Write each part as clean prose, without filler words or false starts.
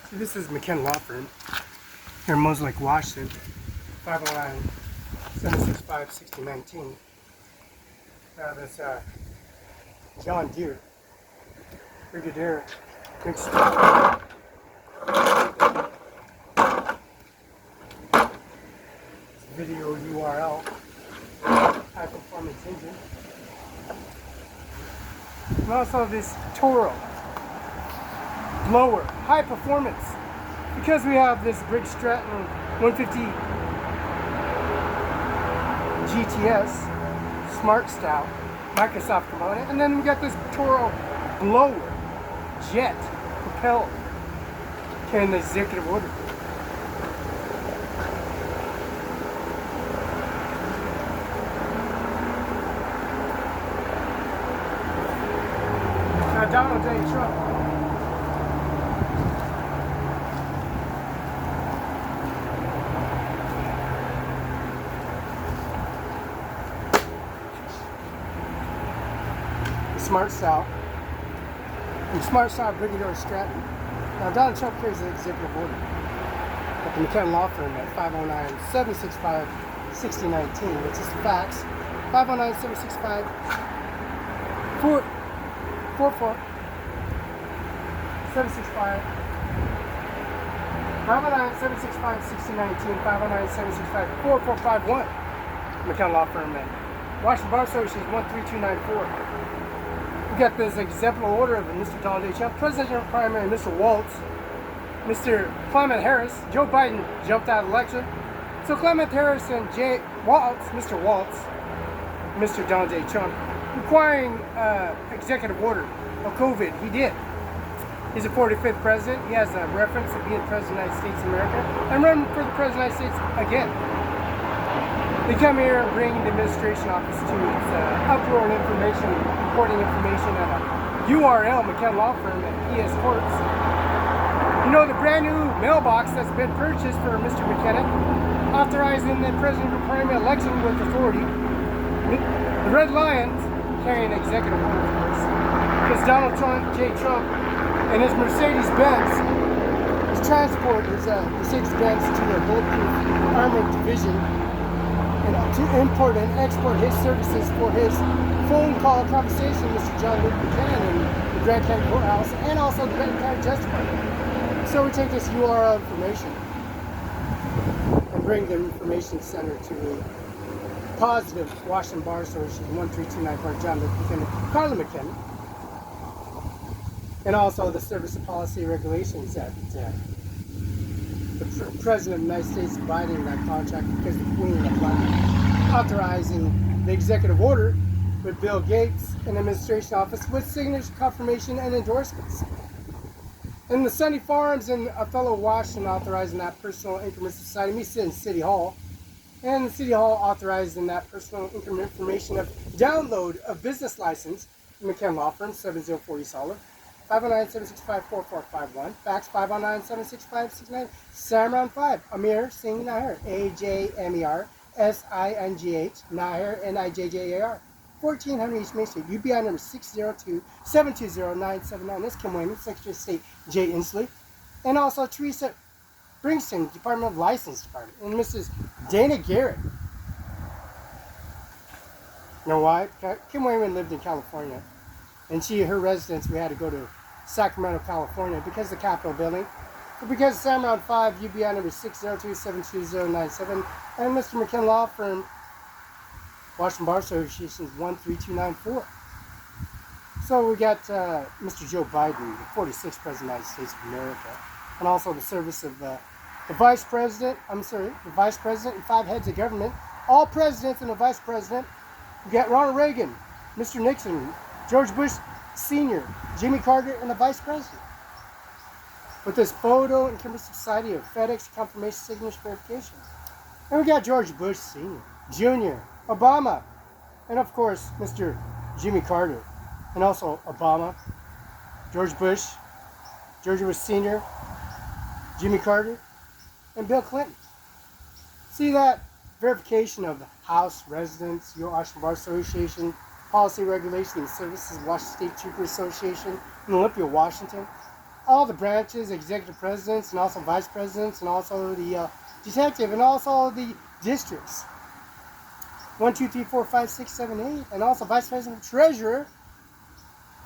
So this is McKenna Law Firm here in Mosley, Washington, 509-765-6019. This John Deere Brigadier mixed video URL, high performance engine, and also this Toro blower, high performance, because we have this Briggs Stratton 150 GTS Smart Style Microsoft component, and then we got this Toro blower jet propelled carrying the executive order. Donald J. Trump. Smart Style. And Smart Style Brigadier Stratton. Now Donald Trump carries the executive order at the McKenna Law Firm at 509-765-6019, which is the fax. 509-765-44 765 509-765-6019, 509-765-4451. McKenna Law Firm at Washington Bar Association 13294. We got this exemplar order of Mr. Donald J. Trump, President Primary Mr. Waltz, Mr. Clement Harris. Joe Biden jumped out of the election, so Clement Harris and Mr. Waltz, Mr. Donald J. Trump, requiring executive order of COVID. He did. He's the 45th president. He has a reference to being president of the United States of America and running for the president of the United States again. They come here and bring the administration office to its uproar and information, reporting information at a URL, McKenna Law Firm at ES Courts. You know, the brand new mailbox that's been purchased for Mr. McKenna, authorizing the president of the primary election with authority. The Red Lions carrying executive order, of course, because Donald J. Trump and his Mercedes-Benz, his transport, his Mercedes-Benz to the Bulletproof Armored Division, and to import and export his services for his phone call conversation with Mr. John Buchanan in the Grand County Courthouse, and also the Benton County Justice Department. So we take this URL information and bring the information center to the positive Washington Bar Association 13294 John McKenna, Carla McKenna, and also the Service of Policy Regulations that the President of the United States abiding that contract because the Queen of London authorizing the executive order with Bill Gates and the administration office with signature, confirmation, and endorsements. And the Sunny Farms in Othello, Washington authorizing that personal increment society, me sitting in City Hall, and the City Hall authorizing that personal increment information of download of business license, McKenna Law Firm, 7040 Solid, 509-765-4451, fax 509-765-69, Samron5, Ajmer, Singh, Nijjar, Ajmer, Singh, Nijjar, Nijjar, 1400 East Main Street, UBI number 602-720-979. This Kim Wayman, Secretary of State Jay Inslee, and also Teresa Bringston, Department of License Department, and Mrs. Dana Garrett. You know why? Kim Wayman lived in California, and her residence, we had to go to Sacramento, California, because of the Capitol building, but because of Samron 5, UBI number 602-720-979, and Mr. McKenna Law Firm, Washington Bar Association 13294. So we got Mr. Joe Biden, the 46th President of the United States of America, and also the service of the Vice President and 5 heads of government, all presidents and the Vice President. We got Ronald Reagan, Mr. Nixon, George Bush Sr., Jimmy Carter, and the Vice President. With this photo and Kimber Society of FedEx confirmation signature verification. And we got George Bush Sr., Jr., Obama, and of course, Mr. Jimmy Carter, and also Obama, George Bush Sr., Jimmy Carter, and Bill Clinton. See that verification of the House residents, your Washington Bar Association, Policy Regulation and Services, Washington State Trooper Association in Olympia, Washington. all the branches, executive presidents, and also vice presidents, and also the detective, and also the districts. 1, 2, 3, 4, 5, 6, 7, 8, and also vice president, treasurer.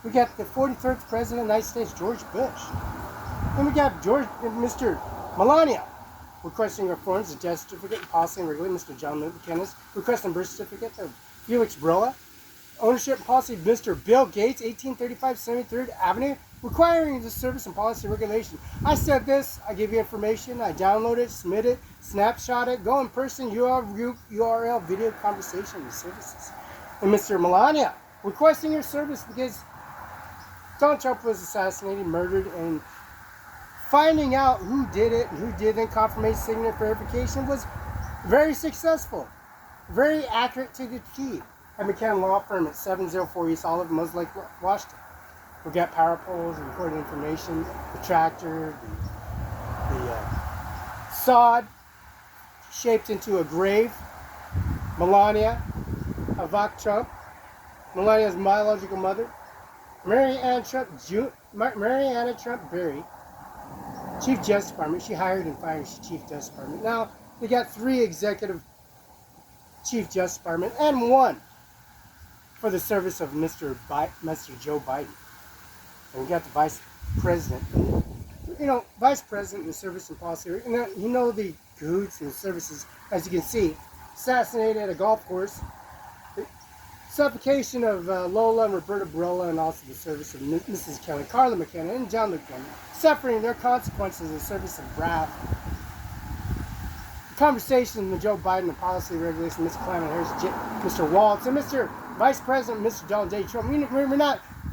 We got the 43rd president of the United States, George Bush. Then we got Mr. Melania, requesting reforms of death certificate and policy and regulation. Mr. John Luke McKenna, requesting birth certificate of Felix Barela. Ownership and policy of Mr. Bill Gates, 1835 73rd Avenue, requiring the service and policy regulation. I said this, I give you information, I download it, submit it, snapshot it, go in person, URL, video conversation and services. And Mr. Melania, requesting your service because Donald Trump was assassinated, murdered, and finding out who did it and who didn't, confirmation, signature verification was very successful, very accurate to the T. At McCann Law Firm at 704 East Olive, Mos Lake, Washington. We got power poles, recorded information, the tractor, the sod shaped into a grave, Melania, Ivanka Trump, Melania's biological mother, Mary Ann Trump Berry, Chief Justice Department. She hired and fired Chief Justice Department. Now they got 3 executive Chief Justice Department and 1 for the service of Mr. Joe Biden. And we got the Vice President. Vice President in the service and policy. And the cahoots and services, as you can see, assassinated at a golf course. The suffocation of Lola and Roberta Barela, and also the service of Mrs. Kelly, Carla McKenna, and John McKenna, suffering their consequences in the service of wrath. The conversation with Joe Biden and policy regulation, Mr. Clement Harris, Mr. Waltz, and Mr. Vice President, Mr. Donald J. Trump.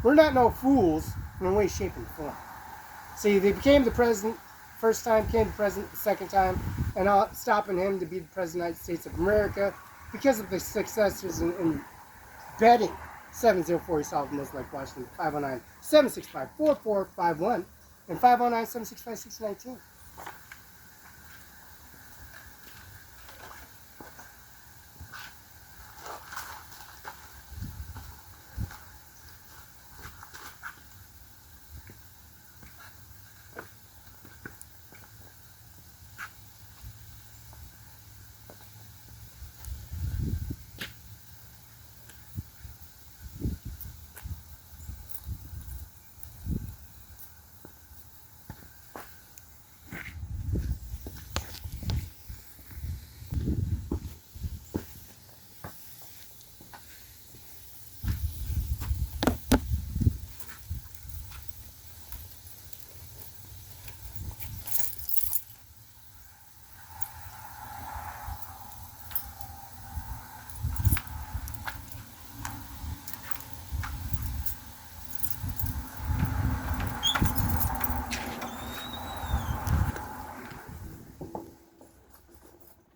We're not no fools in any way, shape, and form. See, they became the president first time, became the president the second time, and stopping him to be the president of the United States of America because of the successors in betting. 704 East Olive, Mos Lake, Washington, 509-765-4451, and 509-765-619.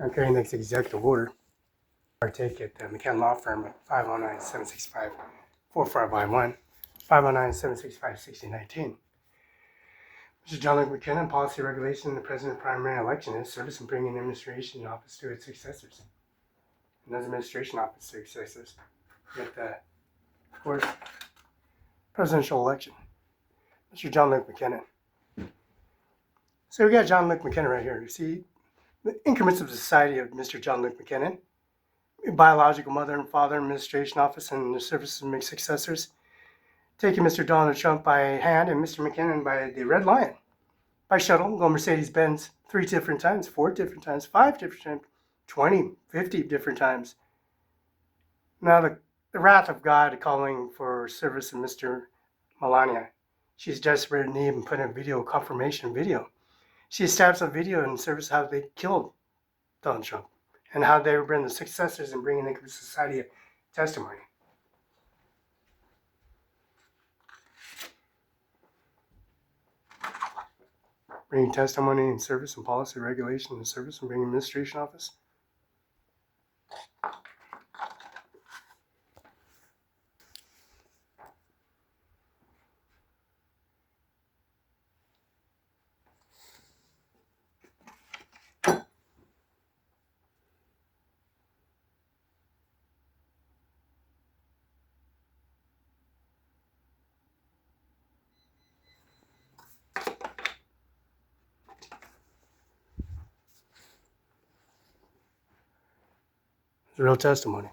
I'm carrying this executive order. Partake at the McCann Law Firm at 509-765-4551, 509-765-6019. Mr. John Luke McKenna, policy regulation in the president's primary election is service and bringing the administration in office to its successors. And those administration office successors get the, of course, presidential election. Mr. John Luke McKenna. So we got John Luke McKenna right here. You see the increments of society of Mr. John Luke McKenna, biological mother and father, administration office, and the services and successors, taking Mr. Donald Trump by hand and Mr. McKinnon by the Red Lion, by shuttle, go Mercedes-Benz 3 different times, 4 different times, 5 different times, 20, 50 different times. Now the wrath of God calling for service of Mr. Melania. She's desperate in need and put in a video, confirmation video. She established a video in service of how they killed Donald Trump and how they were bringing the successors and bringing into society a testimony. Bringing testimony in service and policy regulation and service and bringing administration office. It's real testimony.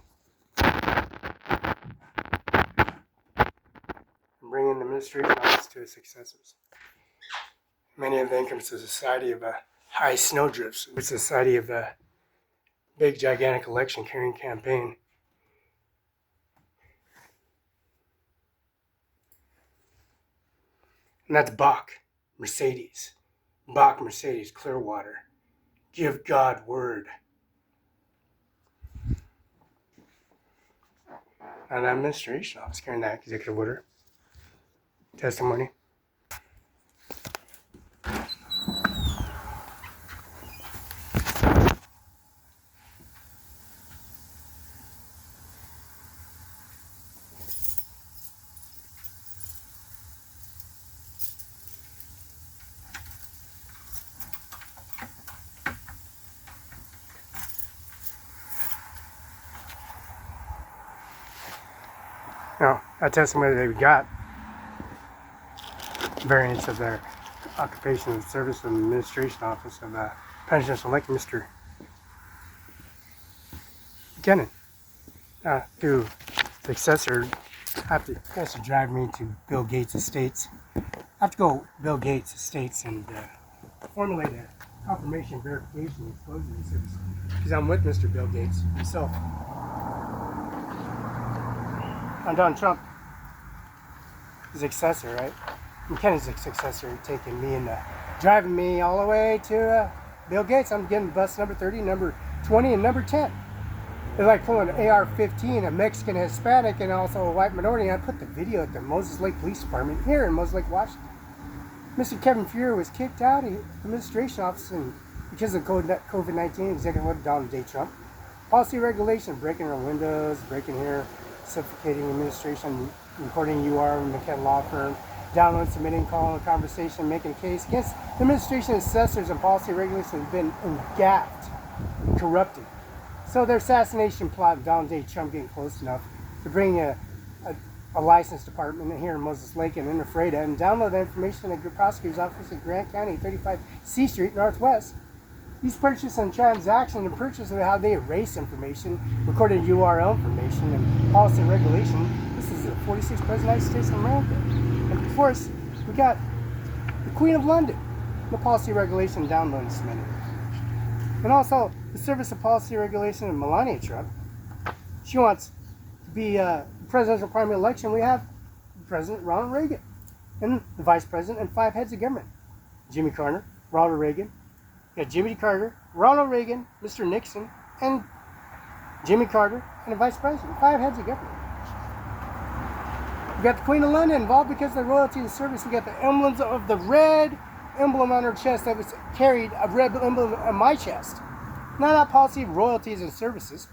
Bringing the administration office to its successors. Many of them comes to a society of high snowdrifts, a society of a big, gigantic election carrying campaign. And that's Bach, Mercedes. Bach, Mercedes, Clearwater. Give God word. And the administration office carrying that executive order. Testimony. Now, that testimony that we got, variants of their occupation and service and administration office of presidential elect Mr. Buchanan, to successor, has to drive me to Bill Gates' estates. I have to go Bill Gates' estates and formulate a confirmation, verification, and disclosure service, because I'm with Mr. Bill Gates himself. I'm Donald Trump, his successor, right? Buchanan's successor, taking me and driving me all the way to Bill Gates. I'm getting bus number 30, number 20, and number 10. It's like pulling an AR-15, a Mexican, Hispanic, and also a white minority. And I put the video at the Moses Lake Police Department here in Moses Lake, Washington. Mr. Kevin Fuhrer was kicked out of the administration office because of COVID-19, Executive Order Donald J. Trump. Policy regulation, breaking our windows, breaking here, suffocating administration, recording UR, McKenna Law Firm, download, submitting, calling a conversation, making a case against the administration, assessors, and policy regulations have been engulfed, corrupted. So their assassination plot, Donald J. Trump getting close enough to bring a license department here in Moses Lake and in Ephrata and download that information at the prosecutor's office in Grant County, 35 C Street, Northwest. These purchase and transaction and purchase of how they erase information, recorded URL information, and policy regulation. This is the 46th President of the United States of America. And of course, we got the Queen of London, the policy regulation download and submitted. And also, the Service of Policy Regulation of Melania Trump. She wants to be presidential primary election. We have President Ronald Reagan and the Vice President and 5 heads of government. Jimmy Carter, Ronald Reagan. We got Jimmy Carter, Ronald Reagan, Mr. Nixon, and Jimmy Carter, and the Vice President. 5 heads of government. We got the Queen of London involved because of the royalty and service. We got the emblems of the red emblem on her chest that was carried, a red emblem on my chest. Not our policy of royalties and services.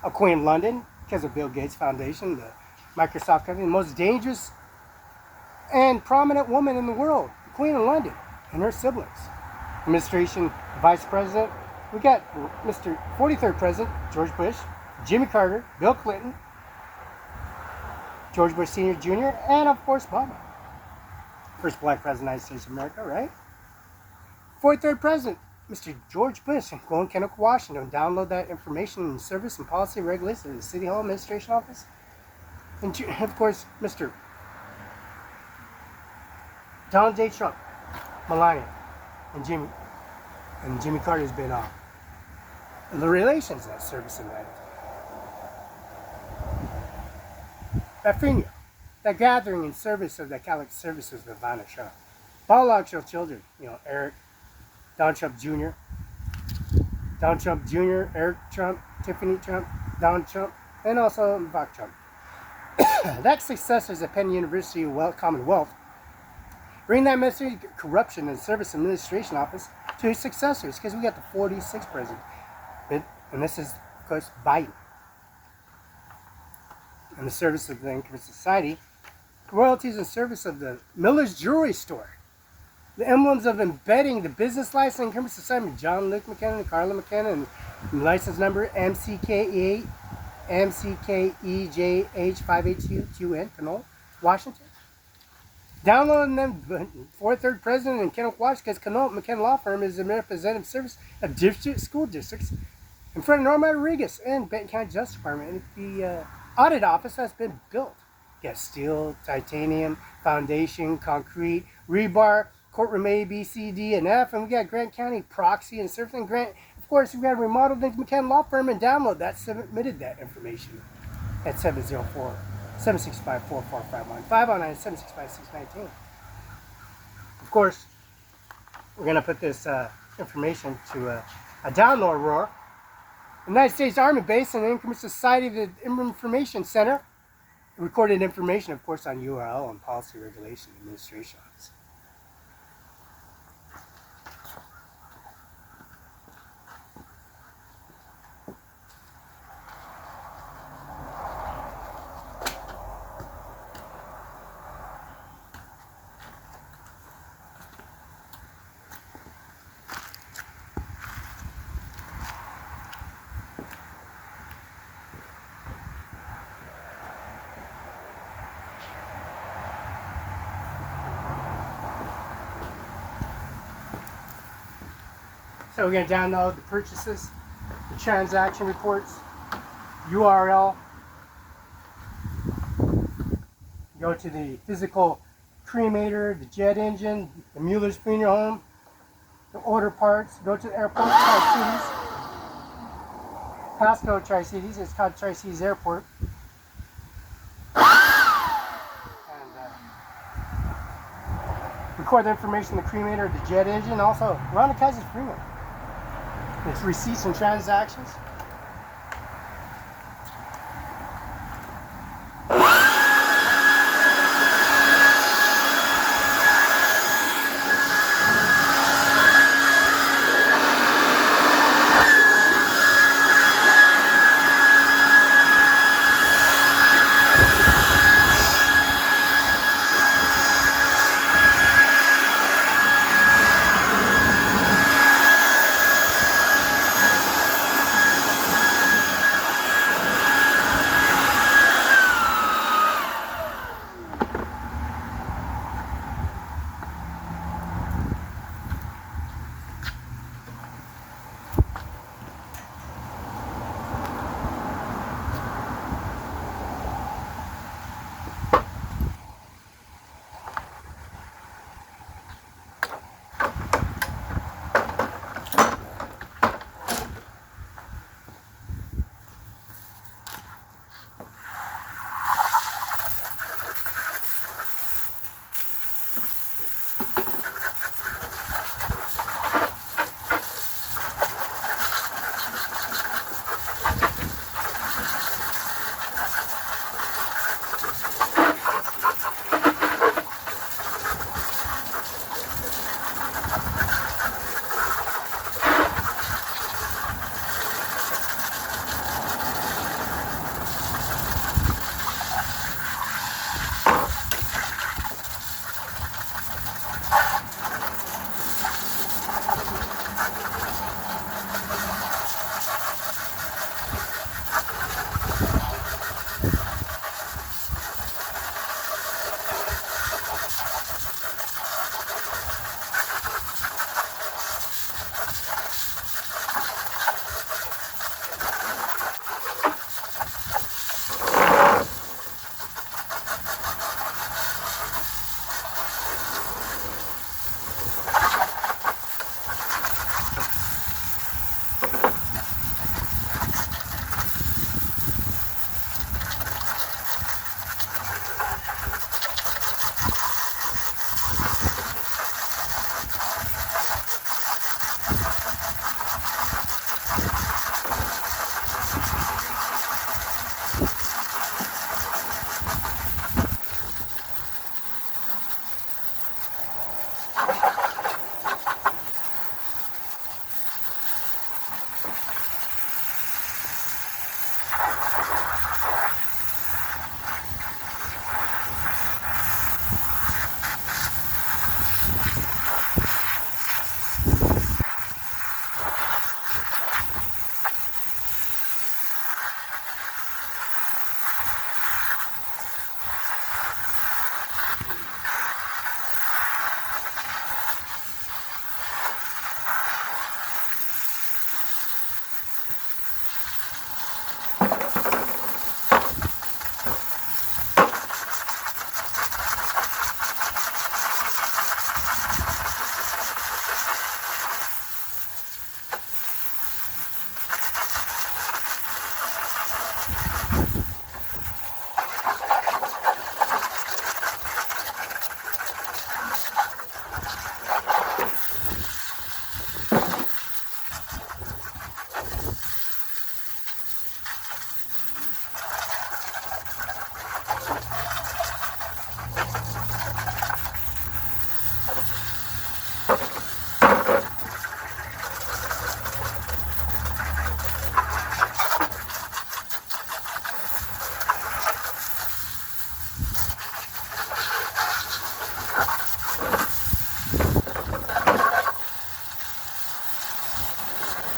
A Queen of London, because of Bill Gates Foundation, the Microsoft company, the most dangerous and prominent woman in the world, the Queen of London, and her siblings. Administration, Vice President, we got Mr. 43rd President, George Bush, Jimmy Carter, Bill Clinton, George Bush Sr., Jr., and of course, Obama. First black president of the United States of America, right? 43rd President, Mr. George Bush, in Glen, Washington. Download that information and service and policy regulations in the City Hall Administration Office. And of course, Mr. Donald J. Trump, Melania, and Jimmy Carter's been on. The relations of that service in that. That funeral, that gathering in service of the Catholic services of Ivanka Trump. Biological children, Eric, Donald Trump Jr., Eric Trump, Tiffany Trump, Donald Trump, and also Ivanka Trump. That successors at Penn University Commonwealth bring that message of corruption and service administration office to his successors, because we got the 46th president. And this is, of course, Biden. And the service of the Income Society, royalties and service of the Miller's Jewelry Store. The emblems of embedding the business license and Income Society, John Luke McKenna and Carla McKenna, and license number MCKEJH582QN, Pinole, Washington. Downloading them, 43rd President in Kenneth, Washington, because McKenna Law Firm is a representative service of district school districts in front of Norma Rodriguez and Benton County Justice Department. And the audit office has been built. You got steel, titanium, foundation, concrete, rebar, courtroom A, B, C, D, and F. And we got Grant County proxy and surfing grant. Of course, we got a remodeled McCann Law Firm and download that. Submitted that information at 704-765-4451. 509-765-619. Of course, we're going to put this information to a download roar. The United States Army Base and the Increment Society of the Information Center. Recorded information, of course, on URL and Policy Regulation Administration. So we're going to download the purchases, the transaction reports, URL, go to the physical cremator, the jet engine, the Mueller's funeral home, the order parts, go to the airport, Tri-Cities, passcode Tri-Cities, it's called Tri-Cities Airport. And record the information, the cremator, the jet engine, also Ron Kaiser's Freeman. It's receipts and transactions.